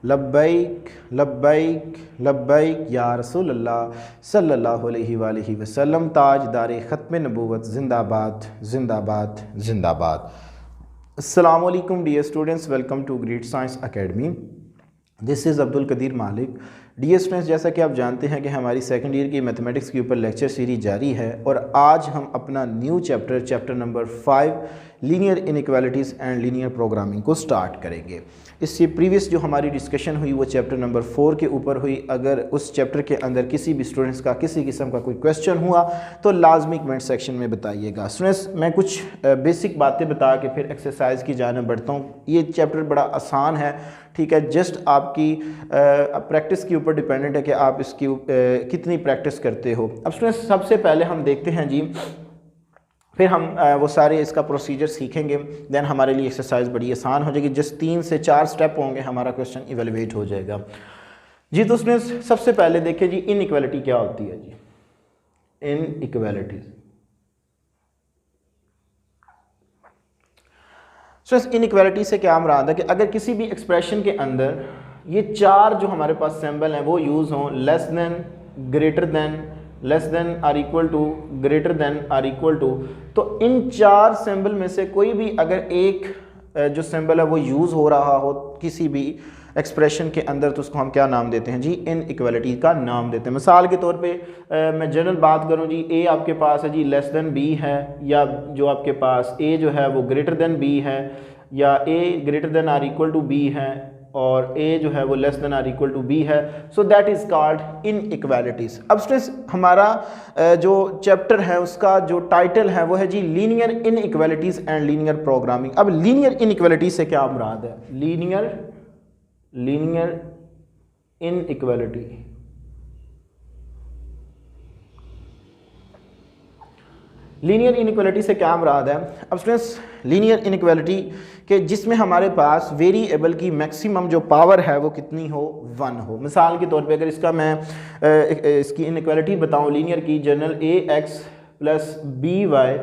लब्बैक लब्बैक लब्बैक या रसूल अल्लाह सल्लल्लाहु अलैहि वसल्लम। ताजदार ख़त्म नबूवत जिंदाबाद जिंदाबाद जिंदाबाद। अस्सलामु अलैकुम dear students, welcome to great science academy. This is Abdul Qadir Malik. Dear students, जैसा कि आप जानते हैं कि हमारी सेकंड ईयर की मैथमेटिक्स के ऊपर लेक्चर सीरीज जारी है और आज हम अपना new chapter number 5 linear inequalities and linear programming को स्टार्ट करेंगे। इससे प्रीवियस जो हमारी डिस्कशन हुई वो चैप्टर नंबर 4 के ऊपर हुई। अगर उस चैप्टर के अंदर किसी भी स्टूडेंट्स का किसी किस्म का कोई क्वेश्चन हुआ तो लाजमी कमेंट सेक्शन में बताइएगा। स्टूडेंट्स, मैं कुछ बेसिक बातें बता के फिर एक्सरसाइज की जाने बढ़ता हूँ। ये चैप्टर बड़ा आसान है, ठीक है, जस्ट आपकी प्रैक्टिस के ऊपर डिपेंडेंट है कि आप इसकी कितनी प्रैक्टिस करते हो। अब स्टूडेंट्स, सबसे पहले हम देखते हैं जी, फिर हम वो सारे इसका प्रोसीजर सीखेंगे, देन हमारे लिए एक्सरसाइज बड़ी आसान हो जाएगी। जस्ट 3 से 4 स्टेप होंगे, हमारा क्वेश्चन इवेलुएट हो जाएगा जी। तो उसमें सबसे पहले देखिए जी, इनइक्वालिटी क्या होती है जी। इनइक्वालिटीज, इनइक्वालिटी से क्या मुराद है कि अगर किसी भी एक्सप्रेशन के अंदर ये 4 जो हमारे पास सिंबल हैं वो यूज़ हों, less than, greater than, less than or equal to, greater than or equal to, तो इन 4 सिंबल में से कोई भी अगर एक जो सिंबल है वो यूज़ हो रहा हो किसी भी एक्सप्रेशन के अंदर, तो उसको हम क्या नाम देते हैं जी, इनइक्वालिटी का नाम देते हैं। मिसाल के तौर पे मैं जनरल बात करूं जी, ए आपके पास है जी लेस देन बी है, या जो आपके पास ए जो है वो ग्रेटर देन बी है, या A greater than or equal to B है, और ए जो है वो less than or equal to B है। So that is called inequalities. अब स्टूडेंट्स, हमारा जो चैप्टर है उसका जो टाइटल है वो है जी linear inequalities and linear programming. अब लीनियर इनइक्वालिटी से क्या मुराद है? लीनियर इनइक्वालिटी, लीनियर इनइक्वालिटी से क्या मुराद है? अब स्टूडेंट्स, लीनियर इनइक्वालिटी के जिसमें हमारे पास वेरिएबल की मैक्सिमम जो पावर है वो कितनी हो, 1 हो। मिसाल के तौर पे अगर इसका मैं इसकी इनइक्वालिटी बताऊं लीनियर की, general A X plus B Y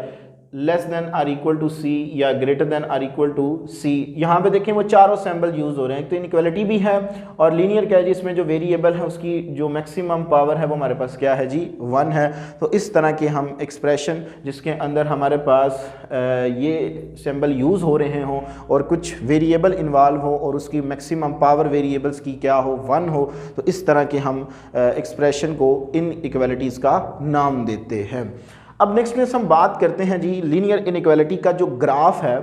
less than or equal to C या greater than or equal to C, यहाँ पे देखें वो चारों सैम्बल यूज़ हो रहे हैं, तो इनइक्वालिटी भी है और लीनियर क्या है जी, इसमें जो वेरिएबल है उसकी जो मैक्सिमम पावर है वो हमारे पास क्या है जी, 1 है। तो इस तरह के हम एक्सप्रेशन जिसके अंदर हमारे पास ये सैम्बल यूज़ हो रहे हों और कुछ वेरिएबल इन्वॉल्व हो और उसकी मैक्सिमम पावर वेरिएबल्स की क्या हो, 1 हो, तो इस तरह के हम एक्सप्रेशन को इनइक्वालिटीज़ का नाम देते हैं। अब नेक्स्ट में हम बात करते हैं जी लीनियर इनइक्वालिटी का जो ग्राफ है,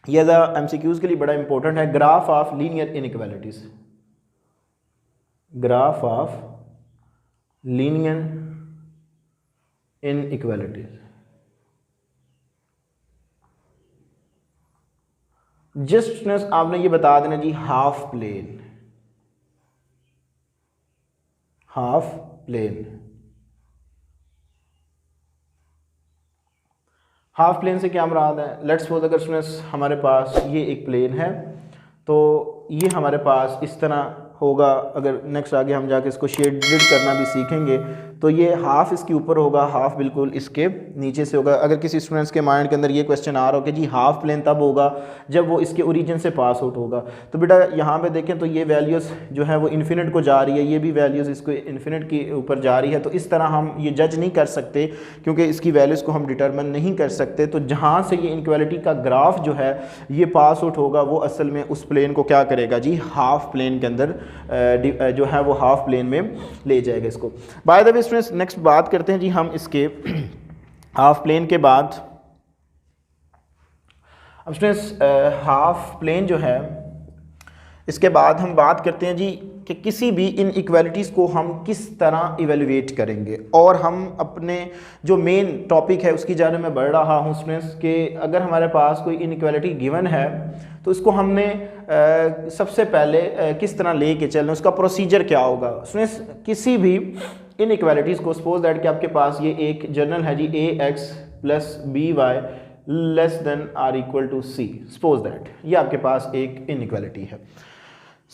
ये एमसीक्यूज़ के लिए बड़ा इंपॉर्टेंट है। Graph of linear inequalities, graph of linear inequalities. Just आपने ये बता देना जी, half plane, half plane. Half plane से क्या मुराद है? लेट्स सपोज अगर स्टूडेंट्स हमारे पास ये एक प्लेन है, तो ये हमारे पास इस तरह होगा। अगर नेक्स्ट आगे हम जाके इसको शेडेड करना भी सीखेंगे, तो ये हाफ इसके ऊपर होगा, हाफ बिल्कुल इसके नीचे से होगा। अगर किसी स्टूडेंट्स के माइंड के अंदर ये क्वेश्चन आ रहा हो कि जी हाफ प्लेन तब होगा जब वो इसके ओरिजिन से पास आउट होगा, तो बेटा यहाँ पे देखें तो ये वैल्यूज़ जो है वो इन्फिनिट को जा रही है, ये भी वैल्यूज़ इसको इन्फिनिट के ऊपर जा रही है। तो इस तरह हम ये जज नहीं कर सकते क्योंकि इसकी वैल्यूज़ को हम डिटरमिन नहीं कर सकते। तो जहाँ से ये इनइक्वालिटी का ग्राफ जो है ये पास आउट होगा, वो असल में उस प्लेन को क्या करेगा जी, हाफ प्लेन के अंदर जो है वो हाफ प्लेन में ले जाएगा इसको। By the way students, next बात करते हैं जी हम इसके हाफ प्लेन के बाद। अब स्टूडेंट्स, हाफ प्लेन जो है इसके बाद हम बात करते हैं जी कि किसी भी इनइक्वालिटीज़ को हम किस तरह इवेलुएट करेंगे, और हम अपने जो मेन टॉपिक है उसकी जाने में बढ़ रहा हूँ स्टूडेंट्स कि अगर हमारे पास कोई इनइक्वालिटी गिवन है तो इसको हमने सबसे पहले किस तरह ले के चलना, उसका प्रोसीजर क्या होगा। स्टूडेंट्स, किसी भी इनइक्वालिटीज़ को, सपोज दैट कि आपके पास ये एक जर्नल है जी A X plus B Y less than or equal to C, suppose that ये आपके पास एक इनइक्वालिटी है।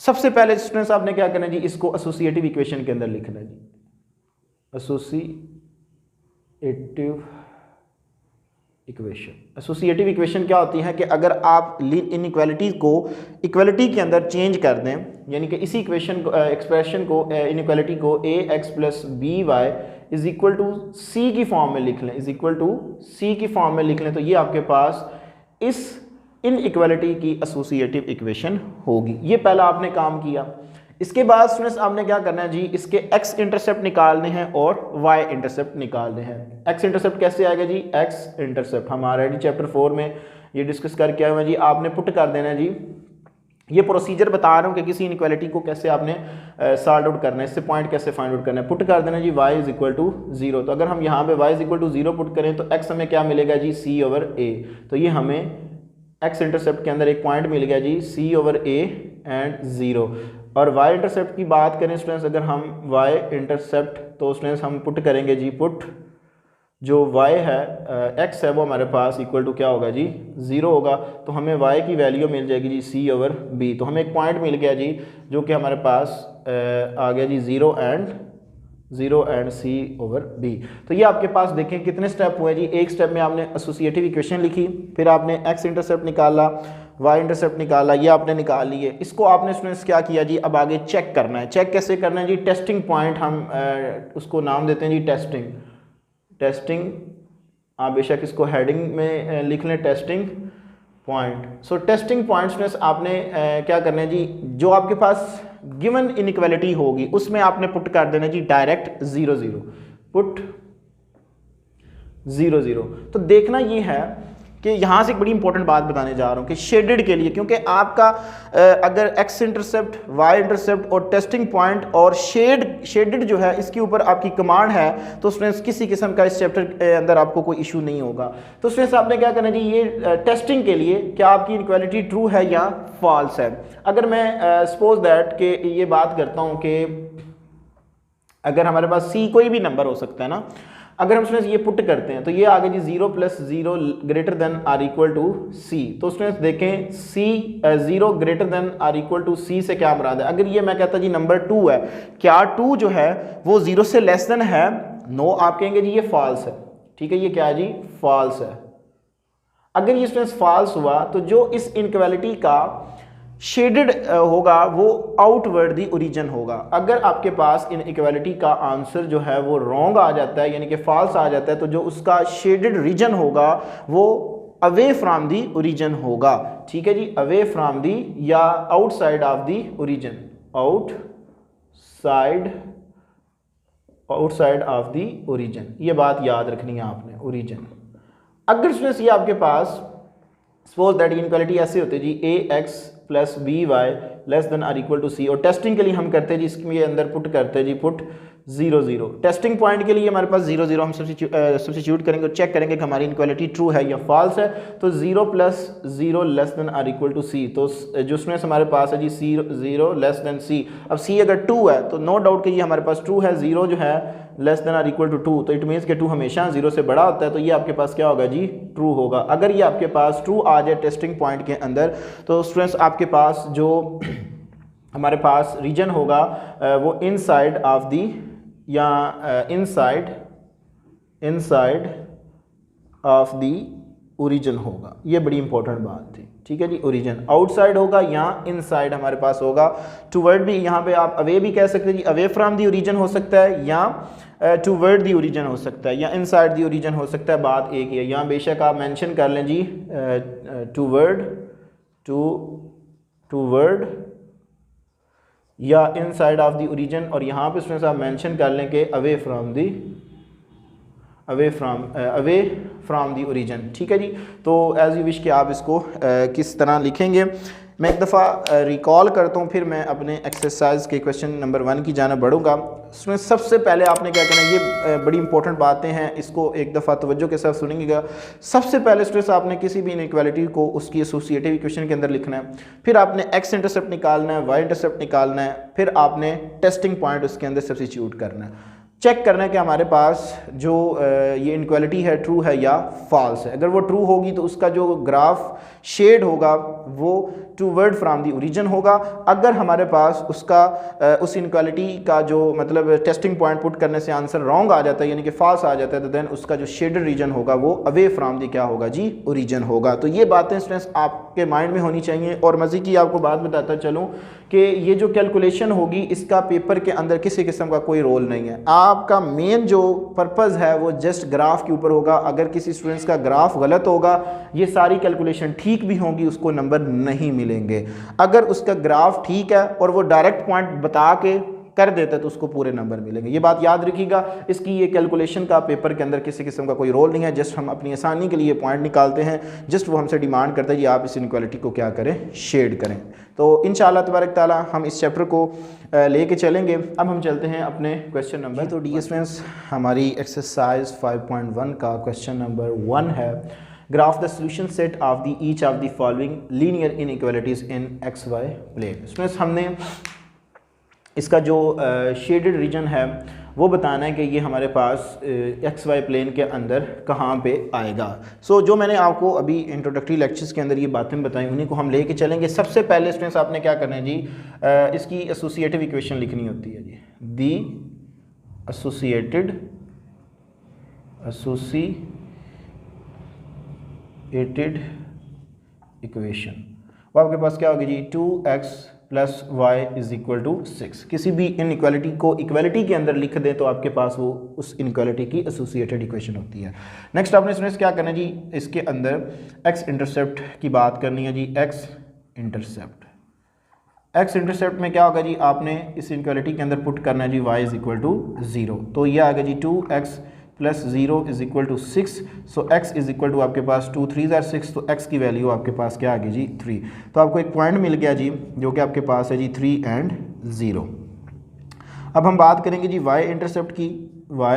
सबसे पहले स्टूडेंट्स आपने क्या करना है जी, इसको एसोसिएटिव इक्वेशन के अंदर लिखना है जी, एसोसिएटिव इक्वेशन। एसोसिएटिव इक्वेशन क्या होती है कि अगर आप इनइक्वालिटी को इक्वालिटी के अंदर चेंज कर दें, यानी कि इसी इक्वेशन को एक्सप्रेशन को इनइक्वालिटी को ax plus B Y is equal to C की फॉर्म में लिख लें, इज इक्वल टू सी की फॉर्म में लिख लें, तो ये आपके पास इस इनइक्वालिटी की एसोसिएटिव इक्वेशन होगी। ये पहला आपने काम किया। इसके बाद स्टूडेंट्स आपने क्या करना है जी, इसके x इंटरसेप्ट निकालने हैं और y इंटरसेप्ट निकालने हैं। x इंटरसेप्ट कैसे आएगा जी, x इंटरसेप्ट हम ऑलरेडी चैप्टर 4 में ये डिस्कस करके आए हैं जी। आपने पुट कर देना है जी, ये प्रोसीजर बता रहा हूँ कि किसी इनइक्वालिटी को कैसे आपने सॉल्व आउट करना है, इससे पॉइंट कैसे फाइंड आउट करना है। पुट कर देना जी y इज इक्वल टू 0। तो अगर हम यहाँ पे y is equal to 0 put करें तो x हमें क्या मिलेगा जी, c ओवर a। तो ये हमें x इंटरसेप्ट के अंदर एक पॉइंट मिल गया जी, c ओवर a एंड 0। और y इंटरसेप्ट की बात करें स्टूडेंट्स, अगर हम y इंटरसेप्ट तो स्टूडेंट्स हम पुट करेंगे जी, पुट जो y है x है वो हमारे पास इक्वल टू क्या होगा जी, 0 होगा। तो हमें y की वैल्यू मिल जाएगी जी c ओवर b। तो हमें एक पॉइंट मिल गया जी जो कि हमारे पास आ गया जी 0 एंड c ओवर b। तो ये आपके पास देखें कितने स्टेप हुए जी। एक स्टेप में आपने एसोसिएटिव इक्वेशन लिखी, फिर आपने x इंटरसेप्ट निकाला, y इंटरसेप्ट निकाला, ये आपने निकाल लिए। इसको आपने स्टूडेंट्स क्या किया जी, अब आगे चेक करना है। चेक कैसे करना है जी, टेस्टिंग पॉइंट हम उसको नाम देते हैं जी टेस्टिंग। आप बेशक इसको हेडिंग में लिख लें, टेस्टिंग पॉइंट। सो टेस्टिंग पॉइंट स्टूडेंट्स आपने क्या करना है जी, जो आपके पास गिवन इनइक्वालिटी होगी उसमें आपने पुट कर देना जी डायरेक्ट 0 0, पुट 0 0। तो देखना ये है कि यहाँ से एक बड़ी इंपॉर्टेंट बात बताने जा रहा हूँ कि शेडेड के लिए, क्योंकि आपका अगर x इंटरसेप्ट, y इंटरसेप्ट और टेस्टिंग पॉइंट और शेडेड जो है इसके ऊपर आपकी कमांड है, तो स्टूडेंट्स किसी किस्म का इस चैप्टर के अंदर आपको कोई इशू नहीं होगा। तो स्टूडेंट्स आपने क्या करना जी, ये टेस्टिंग के लिए क्या आपकी इनइक्वालिटी ट्रू है या फॉल्स है। अगर मैं सपोज दैट कि ये बात करता हूँ कि अगर हमारे पास c कोई भी नंबर हो सकता है ना, अगर हम स्टूडेंट्स ये पुट करते हैं तो ये आगे जी 0 plus 0 greater than or equal to C. तो स्टूडेंट्स देखें c 0 greater than or equal to C से क्या मुराद है। अगर ये मैं कहता जी नंबर 2 है, क्या 2 जो है वो 0 से लेस देन है, नो, आप कहेंगे जी ये फॉल्स है। ठीक है, ये क्या है जी, फॉल्स है। अगर ये स्टूडेंट्स फॉल्स हुआ तो जो इस इनइक्वालिटी का शेडेड होगा वो आउटवर्ड दी ओरिजिन होगा। अगर आपके पास इनइक्वालिटी का आंसर जो है वो रॉन्ग आ जाता है, यानी कि फॉल्स आ जाता है, तो जो उसका शेडेड रीजन होगा वो अवे फ्रॉम दी ओरिजिन होगा। ठीक है जी, अवे फ्रॉम दी या outside of the origin, outside of the origin. ये बात याद रखनी है आपने, ओरिजिन। अगर स्टूडेंट्स ये आपके पास सपोज दैट इनइक्वालिटी ऐसे होते जी ax plus B Y less than or equal to C, और टेस्टिंग के लिए हम करते हैं जी इसके अंदर पुट करते हैं जी पुट 0 0। टेस्टिंग पॉइंट के लिए हमारे पास 0 0 हम सब्स्टिट्यूट करेंगे और चेक करेंगे कि हमारी इनइक्वालिटी ट्रू है या फॉल्स है। तो 0 plus 0 less than or equal to C, तो जो उसमें हमारे पास है जी 0 लेस देन सी। अब सी अगर 2 है तो नो डाउट कि ये हमारे पास ट्रू है। 0 जो है less than or equal to 2, तो इट मीन्स कि 2 हमेशा 0 से बड़ा होता है, तो ये आपके पास क्या होगा जी, ट्रू होगा। अगर ये आपके पास ट्रू आ जाए टेस्टिंग पॉइंट के अंदर, तो स्टूडेंट्स आपके पास जो हमारे पास रीजन होगा वो इनसाइड ऑफ दी या इनसाइड ऑफ दी ओरिजिन होगा। ये बड़ी इंपॉर्टेंट बात थी। ठीक है जी, ओरिजिन आउटसाइड होगा या इनसाइड हमारे पास होगा। टूवर्ड भी यहाँ पे आप अवे भी कह सकते हैं जी, अवे फ्रॉम दी ओरिजिन हो सकता है या टूवर्ड दी ओरिजिन हो सकता है या इनसाइड दी ओरिजिन हो सकता है। बात एक ही है। यहाँ बेशक आप मेंशन कर लें जी टूवर्ड या इनसाइड ऑफ दी ओरिजिन, और यहाँ पे स्टूडेंट्स आप मेंशन कर लें कि अवे फ्रॉम दी ओरिजिन। ठीक है जी, तो एज यू विश कि आप इसको किस तरह लिखेंगे। मैं एक दफ़ा रिकॉल करता हूँ, फिर मैं अपने एक्सरसाइज के क्वेश्चन नंबर 1 की जाना बढ़ूँगा। उसमें सबसे पहले आपने क्या करना है, ये बड़ी इंपॉर्टेंट बातें हैं, इसको एक दफ़ा तवज्जो के साथ सुनेंगे। सबसे पहले स्टूडेंट्स आपने किसी भी इनइक्वालिटी को उसकी एसोसिएटिव इक्वेशन के अंदर लिखना है, फिर आपने x इंटरसेप्ट निकालना है, y इंटरसेप्ट निकालना है, फिर आपने टेस्टिंग पॉइंट उसके अंदर सब्स्टिट्यूट करना है। चेक करना है कि हमारे पास जो ये इनक्वालिटी है ट्रू है या फॉल्स है। अगर वो ट्रू होगी तो उसका जो ग्राफ शेड होगा वो टूवर्ड फ्रॉम दी ओरिजिन होगा। अगर हमारे पास उसका उस इनक्वालिटी का जो मतलब टेस्टिंग पॉइंट पुट करने से आंसर रॉन्ग आ जाता है यानी कि फॉल्स आ जाता है तो देन उसका जो शेडेड रीजन होगा वो अवे फ्रॉम दी क्या होगा जी, ओरिजिन होगा। तो ये बातें स्टूडेंट्स आपके माइंड में होनी चाहिए। और मज़े की आपको बात बताता चलूँ कि ये जो कैलकुलेशन होगी इसका पेपर के अंदर किसी किस्म का कोई रोल नहीं है। आपका मेन जो पर्पज़ है वो जस्ट ग्राफ के ऊपर होगा। अगर किसी स्टूडेंट्स का ग्राफ गलत होगा, ये सारी कैलकुलेशन ठीक भी होंगी, उसको नंबर नहीं मिलेंगे। अगर उसका ग्राफ ठीक है और वो डायरेक्ट पॉइंट बता के कर देता है तो उसको पूरे नंबर मिलेंगे। ये बात याद रखिएगा। इसकी ये कैलकुलेशन का पेपर के अंदर किसी किस्म का कोई रोल नहीं है। जस्ट हम अपनी आसानी के लिए पॉइंट निकालते हैं। जस्ट वो हमसे डिमांड करता है कि आप इस इनक्वालिटी को क्या करें, शेड करें। तो इंशाअल्लाह तबारक ताला हम इस चैप्टर को लेके चलेंगे। अब हम चलते हैं अपने क्वेश्चन नंबर। तो डियर स्टूडेंट्स, हमारी एक्सरसाइज 5.1 का क्वेश्चन नंबर 1 है, graph the solution set of the each of the following linear inequalities in X Y plane. Students, हमने इसका जो शेडेड रीजन है वो बताना है कि ये हमारे पास एक्स वाई प्लेन के अंदर कहाँ पे आएगा। सो जो मैंने आपको अभी इंट्रोडक्टरी लेक्चर्स के अंदर ये बातें बताई उन्हीं को हम लेके चलेंगे। सबसे पहले स्टूडेंट्स आपने क्या करना है जी, इसकी एसोसिएटिव इक्वेशन लिखनी होती है जी, दी एसोसिएटेड इक्वेशन। वो आपके पास क्या होगी जी, 2x plus Y is equal to 6। किसी भी इनइक्वालिटी को इक्वालिटी के अंदर लिख दें तो आपके पास वो उस इनइक्वालिटी की एसोसिएटेड इक्वेशन होती है। नेक्स्ट आपने स्टूडेंट्स क्या करना है जी, इसके अंदर एक्स इंटरसेप्ट की बात करनी है जी, एक्स इंटरसेप्ट में क्या होगा जी, आपने इस इनइक्वालिटी के अंदर पुट करना है जी y इज इक्वल टू 0। तो ये आ गया जी 2x plus 0 is equal to 6। So x is equal to आपके पास 2 3 ज़ार 6, तो x की वैल्यू आपके पास क्या आ गई जी 3। तो आपको एक पॉइंट मिल गया जी जो कि आपके पास है जी 3 and 0। अब हम बात करेंगे जी y इंटरसेप्ट की, y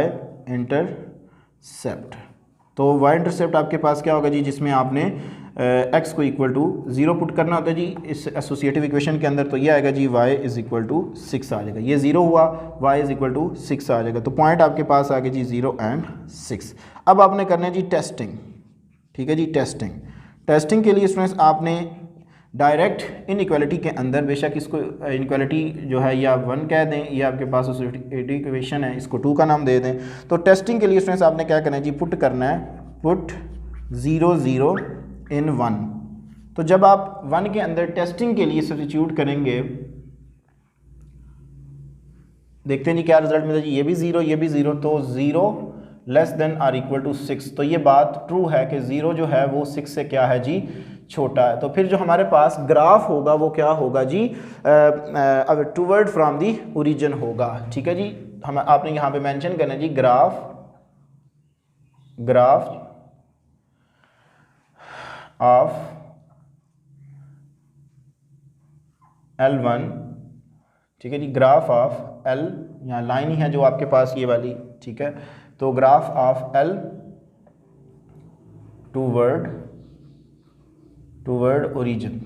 इंटरसेप्ट। तो y इंटरसेप्ट आपके पास क्या होगा जी, जिसमें आपने x को इक्वल टू 0 पुट करना होता है जी इस एसोसिएटिव इक्वेशन के अंदर। तो ये आएगा जी y इज इक्वल टू 6 आ जाएगा। ये 0 हुआ, y इज इक्वल टू 6 आ जाएगा। तो पॉइंट आपके पास आ गया जी 0 and 6। अब आपने करना है जी टेस्टिंग, ठीक है जी, टेस्टिंग के लिए स्टूडेंट्स आपने डायरेक्ट इनइक्वालिटी के अंदर, बेशक इसको इनइक्वालिटी जो है या 1 कह दें या आपके पास एसोसिएटिव इक्वेशन है इसको 2 का नाम दे दें। तो टेस्टिंग के लिए स्टूडेंट्स आपने क्या करना है जी, पुट करना है, पुट 0 0 इन 1। तो जब आप 1 के अंदर टेस्टिंग के लिए सब्स्टिट्यूट करेंगे, देखते हैं जी क्या रिजल्ट मिलता है जी, ये भी 0 ये भी 0, तो 0 less than or equal to 6। तो ये बात ट्रू है कि 0 जो है वो 6 से क्या है जी, छोटा है। तो फिर जो हमारे पास ग्राफ होगा वो क्या होगा जी, टूवर्ड फ्रॉम दी ओरिजिन होगा। ठीक है जी, हम आपने यहाँ पे मेंशन करना है जी ग्राफ ऑफ L1, ठीक है जी, ग्राफ ऑफ L, यहाँ लाइन ही है जो आपके पास ये वाली, ठीक है। तो graph of L toward origin.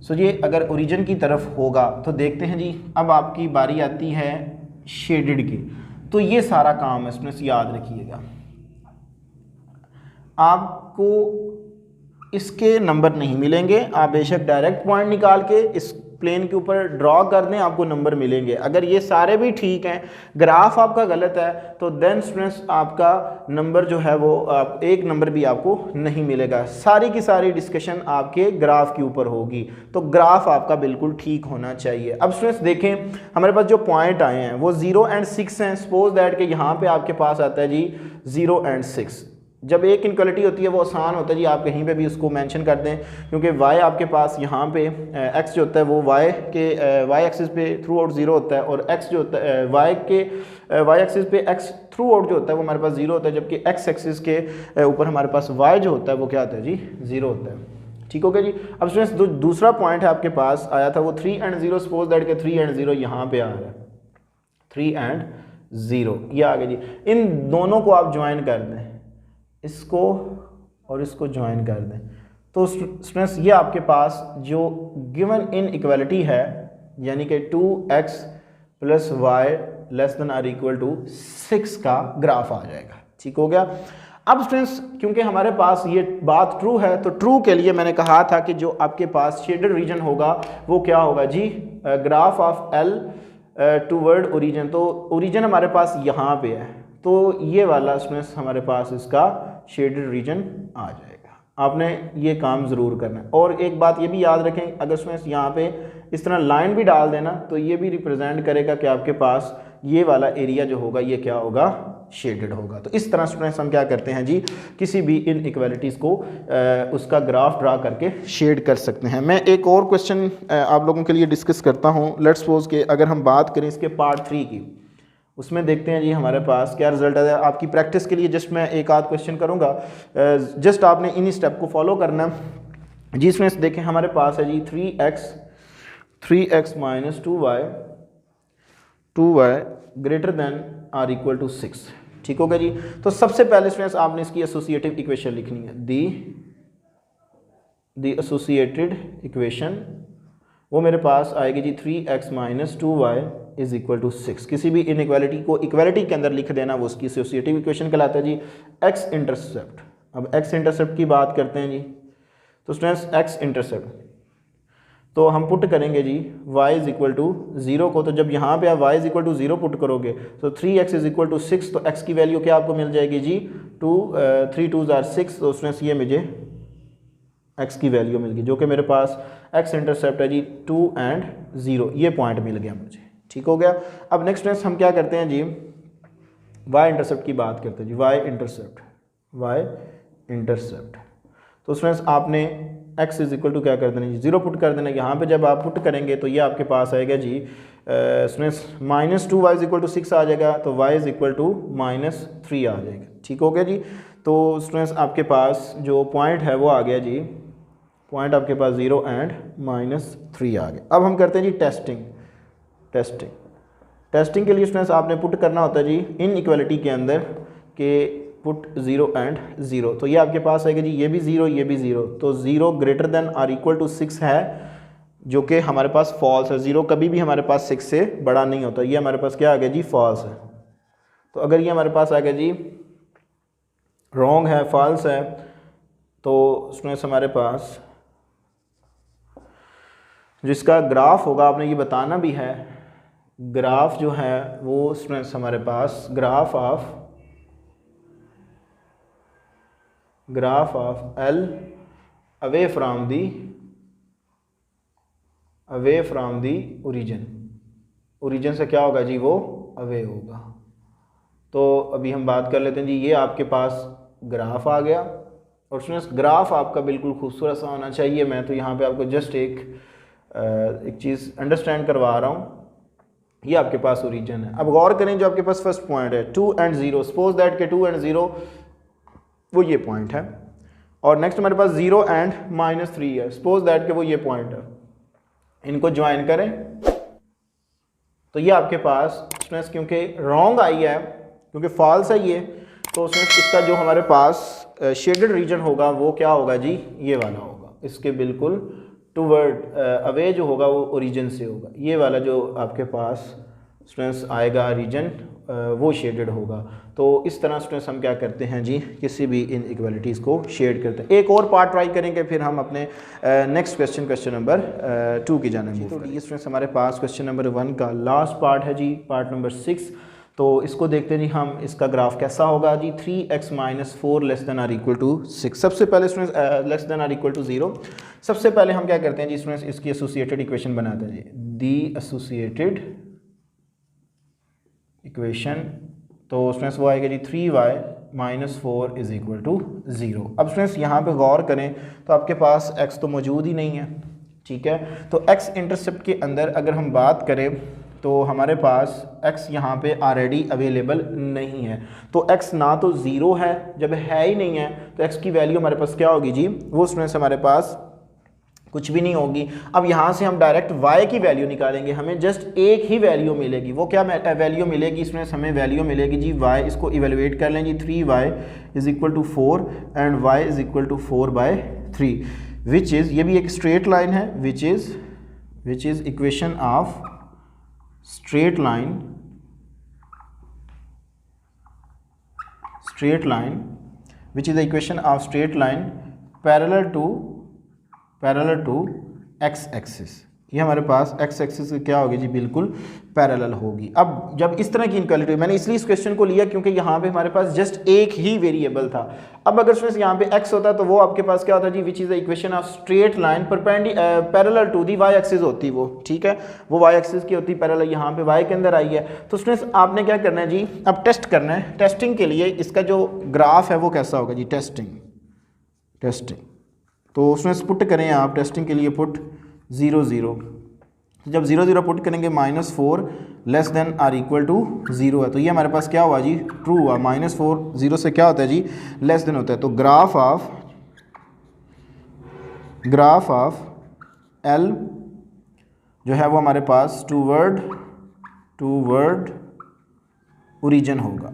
So ये अगर ओरिजिन की तरफ होगा तो देखते हैं जी, अब आपकी बारी आती है शेडेड की। तो ये सारा काम इसमें से याद रखिएगा, आपको इसके नंबर नहीं मिलेंगे। आप बेशक डायरेक्ट पॉइंट निकाल के इस प्लेन के ऊपर ड्रॉ कर दें, आपको नंबर मिलेंगे। अगर ये सारे भी ठीक हैं, ग्राफ आपका गलत है, तो देन स्टूडेंट्स आपका नंबर जो है वो एक नंबर भी आपको नहीं मिलेगा। सारी की सारी डिस्कशन आपके ग्राफ के ऊपर होगी। तो ग्राफ आपका बिल्कुल ठीक होना चाहिए। अब स्टूडेंट्स देखें, हमारे पास जो पॉइंट आए हैं वो 0 and 6 हैं। सपोज दैट कि यहाँ पे आपके पास आता है जी 0 and 6। जब एक इनक्वालिटी होती है वो आसान होता है जी, आप कहीं पे भी उसको मेंशन कर दें, क्योंकि y आपके पास यहाँ पे x जो होता है वो y के y एक्सिस पे थ्रू आउट 0 होता है, और x जो होता है y के y एक्सिस पे x थ्रू आउट जो होता है वो हमारे पास 0 होता है, जबकि x एक्सिस के ऊपर हमारे पास y जो होता है वो क्या होता है जी 0 होता है। ठीक हो गया जी। अब स्टूडेंट्स दूसरा पॉइंट है आपके पास आया था वो 3 and 0। सपोज दैट के 3 and 0 यहाँ पे आ रहा है, 3 and 0 ये आ गया जी। इन दोनों को आप ज्वाइन कर दें, इसको और इसको ज्वाइन कर दें, तो स्टूडेंट्स ये आपके पास जो गिवन इन इक्वालिटी है, यानी कि 2x plus Y less than or equal to 6 का ग्राफ आ जाएगा। ठीक हो गया। अब स्टूडेंट्स क्योंकि हमारे पास ये बात ट्रू है तो ट्रू के लिए मैंने कहा था कि जो आपके पास शेडेड रीजन होगा वो क्या होगा जी, graph of L toward origin. तो ओरिजिन हमारे पास यहाँ पे है तो ये वाला स्टूडेंट्स हमारे पास इसका शेडेड रीजन आ जाएगा। आपने ये काम ज़रूर करना है। और एक बात ये भी याद रखें, अगर स्टूडेंट्स यहाँ पे इस तरह लाइन भी डाल देना तो ये भी रिप्रेजेंट करेगा कि आपके पास ये वाला एरिया जो होगा ये क्या होगा, शेडेड होगा। तो इस तरह स्टूडेंट्स हम क्या करते हैं जी, किसी भी इनइक्वालिटीज़ को उसका ग्राफ ड्रा करके शेड कर सकते हैं। मैं एक और क्वेश्चन आप लोगों के लिए डिस्कस करता हूँ। लेट्स सपोज कि अगर हम बात करें इसके पार्ट 3 की, उसमें देखते हैं जी हमारे पास क्या रिजल्ट है। आपकी प्रैक्टिस के लिए जस्ट मैं एक आध क्वेश्चन करूँगा, जस्ट आपने इन स्टेप को फॉलो करना जी। इसमें देखें हमारे पास है जी 3x minus 2y greater than or equal to 6। ठीक होगा जी। तो सबसे पहले स्टूडेंट्स आपने इसकी एसोसिएटिव इक्वेशन लिखनी है। दी एसोसिएटेड इक्वेशन वो मेरे पास आएगी जी 3x minus 2y is equal to 6। किसी भी इनइक्वालिटी को इक्वालिटी के अंदर लिख देना वो उसकी एसोसिएटिव इक्वेशन कहलाता है जी। x इंटरसेप्ट, अब x इंटरसेप्ट की बात करते हैं जी। तो स्टूडेंट्स x इंटरसेप्ट तो हम पुट करेंगे जी y इज इक्वल टू 0 को। तो जब यहाँ पे आप y is equal to 0 put करोगे तो 3x इज इक्वल टू 6, तो x की वैल्यू क्या आपको मिल जाएगी जी 3 2 = 6। तो स्टूडेंट्स ये मुझे x की वैल्यू मिल गई जो कि मेरे पास x इंटरसेप्ट है जी 2 और 0, ये पॉइंट मिल गया मुझे। ठीक हो गया। अब नेक्स्ट स्टूडेंट्स हम क्या करते हैं जी, y इंटरसेप्ट की बात करते हैं जी। y इंटरसेप्ट तो स्टूडेंट्स आपने x इज इक्वल टू क्या कर देना जी 0 पुट कर देना। यहाँ पे जब आप पुट करेंगे तो ये आपके पास आएगा जी students minus 2y is equal to 6 आ जाएगा, तो y इज इक्वल टू -3 आ जाएगा। ठीक हो गया जी। तो स्टूडेंट्स आपके पास जो पॉइंट है वो आ गया जी, पॉइंट आपके पास 0 और -3 आ गया। अब हम करते हैं जी टेस्टिंग के लिए स्टूडेंट्स आपने पुट करना होता है जी इन इक्वालिटी के अंदर के पुट 0 और 0। तो ये आपके पास आएगा जी ये भी 0 ये भी 0, तो 0 greater than or equal to 6 है जो कि हमारे पास फॉल्स है। 0 कभी भी हमारे पास 6 से बड़ा नहीं होता, ये हमारे पास क्या आ गया जी फॉल्स है। तो अगर ये हमारे पास आ गया जी रॉन्ग है, फॉल्स है, तो स्टूडेंट्स हमारे पास जिसका ग्राफ होगा आपने ये बताना भी है, ग्राफ जो है वो स्टूडेंट्स हमारे पास graph of L away from the origin से क्या होगा जी वो अवे होगा। तो अभी हम बात कर लेते हैं जी, ये आपके पास ग्राफ आ गया और स्टूडेंट्स ग्राफ आपका बिल्कुल खूबसूरत सा होना चाहिए। मैं तो यहाँ पे आपको जस्ट एक चीज़ अंडरस्टैंड करवा रहा हूँ। ये आपके पास ओरिजिन है। अब गौर करें जो आपके पास फर्स्ट पॉइंट है 2 और 0, सपोज दैट के 2 और 0 वो ये पॉइंट है, और नेक्स्ट हमारे पास 0 और -3 है, सपोज दैट के वो ये पॉइंट है। इनको ज्वाइन करें तो ये आपके पास स्टूडेंट्स क्योंकि रॉन्ग आई है, क्योंकि फॉल्स है ये, तो स्टूडेंट्स इसका जो हमारे पास शेडेड रीजन होगा वो क्या होगा जी ये वाला होगा। इसके बिल्कुल टूवर्ड अवे जो होगा वो ओरिजिन से होगा। ये वाला जो आपके पास स्टूडेंट्स आएगा रीजन वो शेडेड होगा। तो इस तरह स्टूडेंट्स हम क्या करते हैं जी किसी भी इन इक्वालिटीज़ को शेड करते हैं। एक और पार्ट ट्राई करेंगे फिर हम अपने नेक्स्ट क्वेश्चन नंबर 2 की जाने में। तो ये स्टूडेंट्स हमारे पास क्वेश्चन नंबर 1 का लास्ट पार्ट है जी, पार्ट नंबर 6। तो इसको देखते हैं जी हम, इसका ग्राफ कैसा होगा जी 3x - 4 less than or equal to 6। सबसे पहले students less than or equal to 0, सबसे पहले हम क्या करते हैं जी स्टूडेंट्स इसकी एसोसिएटेड इक्वेशन बनाते हैं जी, दी एसोसिएटेड इक्वेशन। तो स्टूडेंट्स वो आएगा जी 3y - 4 इज इक्वल टू 0। अब स्टूडेंट्स यहाँ पे गौर करें तो आपके पास x तो मौजूद ही नहीं है, ठीक है। तो x इंटरसेप्ट के अंदर अगर हम बात करें तो हमारे पास x यहाँ पे ऑलरेडी अवेलेबल नहीं है। तो x ना तो 0 है, जब है ही नहीं है तो x की वैल्यू हमारे पास क्या होगी जी, वो स्टूडेंट्स हमारे पास कुछ भी नहीं होगी। अब यहाँ से हम डायरेक्ट y की वैल्यू निकालेंगे, हमें जस्ट एक ही वैल्यू मिलेगी। वो क्या वैल्यू मिलेगी इसमें, हमें वैल्यू मिलेगी जी y, इसको इवेलुएट कर लें जी 3y is equal to 4 and y is equal to 4/3, which is, ये भी एक स्ट्रेट लाइन है, which is equation of straight line straight line, which is the equation of straight line parallel to x axis. ये हमारे पास x axis क्या होगी जी, बिल्कुल parallel होगी. अब जब इस तरह की इनक्वालिटी, मैंने इसलिए इस क्वेश्चन को लिया क्योंकि यहाँ पे हमारे पास जस्ट एक ही वेरिएबल था. अब अगर स्टूडेंट्स यहाँ पे x होता तो वो आपके पास क्या होता जी, which is the equation of straight line parallel to the y axis होती वो, ठीक है, वो y एक्सिस की होती पैरेलल, यहाँ पे y के अंदर आई है. तो स्टूडेंट्स आपने क्या करना है जी, अब टेस्ट करना है. टेस्टिंग के लिए इसका जो ग्राफ है वो कैसा होगा जी, टेस्टिंग. तो स्टूडेंट्स पुट करें आप टेस्टिंग के लिए, पुट 0 0. जब 0 0 पुट करेंगे -4 less than or equal to 0 है, तो ये हमारे पास क्या हुआ जी, ट्रू हुआ. -4 0 से क्या होता है जी, लेस देन होता है. तो ग्राफ ऑफ L जो है वो हमारे पास टूवर्ड ओरिजिन होगा.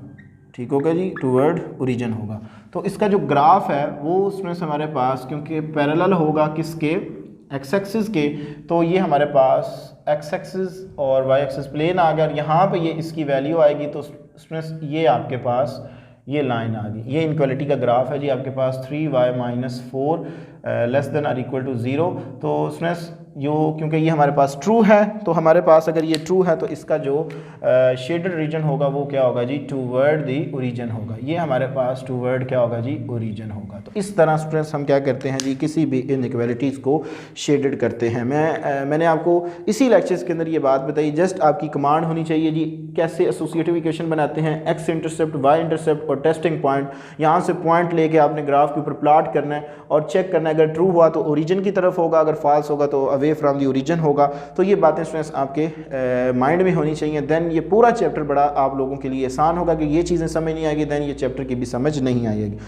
ठीक होगा जी, टूवर्ड ओरिजिन होगा. तो इसका जो ग्राफ है वो उसमें से हमारे पास, क्योंकि पैरेलल होगा किसके, एक्स एक्सिस के, तो ये हमारे पास एक्स एक्सिस और वाई एक्सिस प्लेन आ गया. यहाँ पे ये इसकी वैल्यू आएगी, तो उसमें ये आपके पास ये लाइन आ गई. ये इनक्वालिटी का ग्राफ है जी आपके पास 3y - 4 less than or equal to 0. तो उसमें क्योंकि ये हमारे पास ट्रू है, तो हमारे पास अगर ये ट्रू है तो इसका जो शेडेड रीजन होगा वो क्या होगा जी, टूवर्ड दी ओरिजिन होगा. ये हमारे पास टूवर्ड क्या होगा जी, ओरिजिन होगा. तो इस तरह स्टूडेंट्स हम क्या करते हैं जी, किसी भी इनइक्वालिटीज़ को शेडेड करते हैं. मैंने आपको इसी लेक्चर्स के अंदर ये बात बताई. जस्ट आपकी कमांड होनी चाहिए जी, कैसे एसोसिएटिव इक्वेशन बनाते हैं, एक्स इंटरसेप्ट, वाई इंटरसेप्ट और टेस्टिंग पॉइंट. यहाँ से पॉइंट लेके आपने ग्राफ के ऊपर प्लॉट करना है और चेक करना है. अगर ट्रू हुआ तो ओरिजिन की तरफ होगा, अगर फॉल्स होगा तो अवे फ्रॉम दी ओरिजिन होगा. तो ये बातें स्टूडेंट्स आपके माइंड में होनी चाहिए. देन ये पूरा चैप्टर बड़ा आप लोगों के लिए आसान होगा. कि ये चीज़ें समझ नहीं आएगी देन ये चैप्टर की भी समझ नहीं आएगी.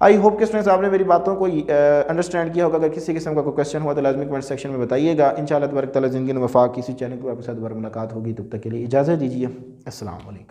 आई होप कि स्टूडेंट्स आपने मेरी बातों को अंडरस्टैंड किया होगा. अगर किसी किस्म का कोई क्वेश्चन हुआ तो लाजमी कमेंट सेक्शन में बताइएगा. इंशाअल्लाह तबारक तआला ज़िंदगी में वफा किसी चैनल पर आपके साथ दोबारा मुलाकात होगी. तब तक के लिए इजाज़त दीजिए. अस्सलाम वालेकुम.